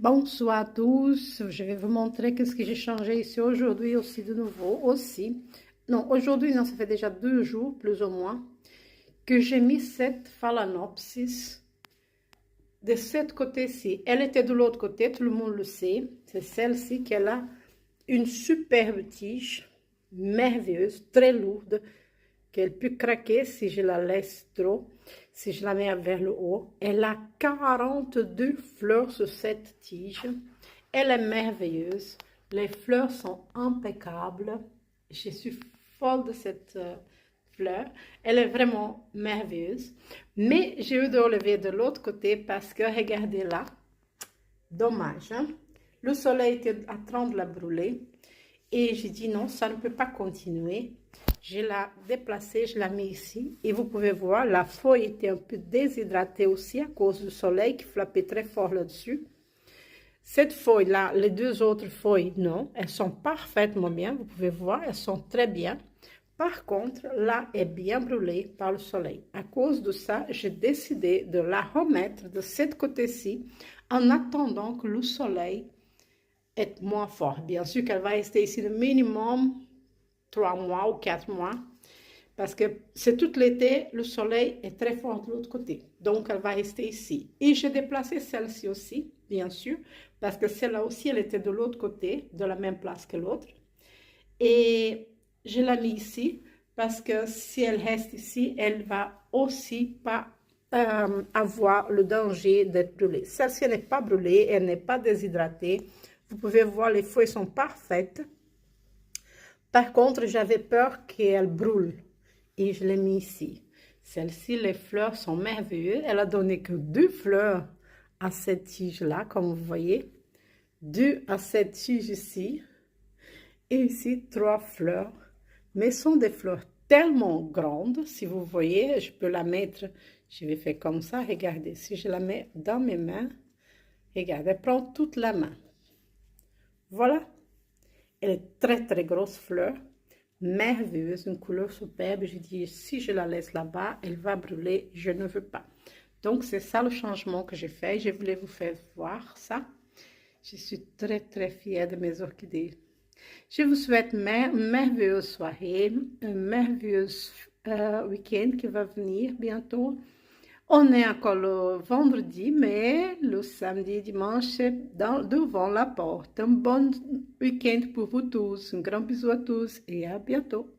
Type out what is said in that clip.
Bonsoir à tous, je vais vous montrer qu'est-ce que j'ai changé ici aujourd'hui aussi de nouveau aussi. Non, aujourd'hui, non, ça fait déjà 2 jours, plus ou moins, que j'ai mis cette phalaenopsis de ce côté-ci. Elle était de l'autre côté, tout le monde le sait. C'est celle-ci qu'elle a une superbe tige, merveilleuse, très lourde, qu'elle peut craquer si je la laisse trop, si je la mets vers le haut. Elle a 42 fleurs sur cette tige. Elle est merveilleuse. Les fleurs sont impeccables. Je suis folle de cette fleur. Elle est vraiment merveilleuse. Mais j'ai eu de relever de l'autre côté parce que, regardez là, dommage, hein? Le soleil était en train de la brûler. Et j'ai dit non, ça ne peut pas continuer. Je l'ai déplacée, je l'ai mis ici. Et vous pouvez voir, la feuille était un peu déshydratée aussi à cause du soleil qui frappait très fort là-dessus. Cette feuille-là, les deux autres feuilles, non, elles sont parfaitement bien. Vous pouvez voir, elles sont très bien. Par contre, là, est bien brûlée par le soleil. À cause de ça, j'ai décidé de la remettre de ce côté-ci en attendant que le soleil est moins fort. Bien sûr qu'elle va rester ici le minimum 3 mois ou 4 mois parce que c'est tout l'été, le soleil est très fort de l'autre côté. Donc, elle va rester ici. Et j'ai déplacé celle-ci aussi, bien sûr, parce que celle-là aussi, elle était de l'autre côté, de la même place que l'autre. Et je l'ai mis ici parce que si elle reste ici, elle va aussi pas avoir le danger d'être brûlée. Celle-ci n'est pas brûlée, elle n'est pas déshydratée. Vous pouvez voir, les feuilles sont parfaites. Par contre, j'avais peur qu'elle brûle et je l'ai mis ici. Celle-ci, les fleurs sont merveilleuses. Elle a donné que 2 fleurs à cette tige-là, comme vous voyez. 2 à cette tige ici. Et ici, 3 fleurs. Mais ce sont des fleurs tellement grandes. Si vous voyez, je peux la mettre. Je vais faire comme ça. Regardez, si je la mets dans mes mains, regardez, elle prend toute la main. Voilà. Elle est très grosse fleur, merveilleuse, une couleur superbe. Je dis, si je la laisse là-bas, elle va brûler, je ne veux pas. Donc, c'est ça le changement que j'ai fait. Je voulais vous faire voir ça. Je suis très fière de mes orchidées. Je vous souhaite une merveilleuse soirée, un merveilleux week-end qui va venir bientôt. On est encore le vendredi, mais le samedi et dimanche, c'est devant la porte. Un bon week-end pour vous tous. Un grand bisou à tous et à bientôt.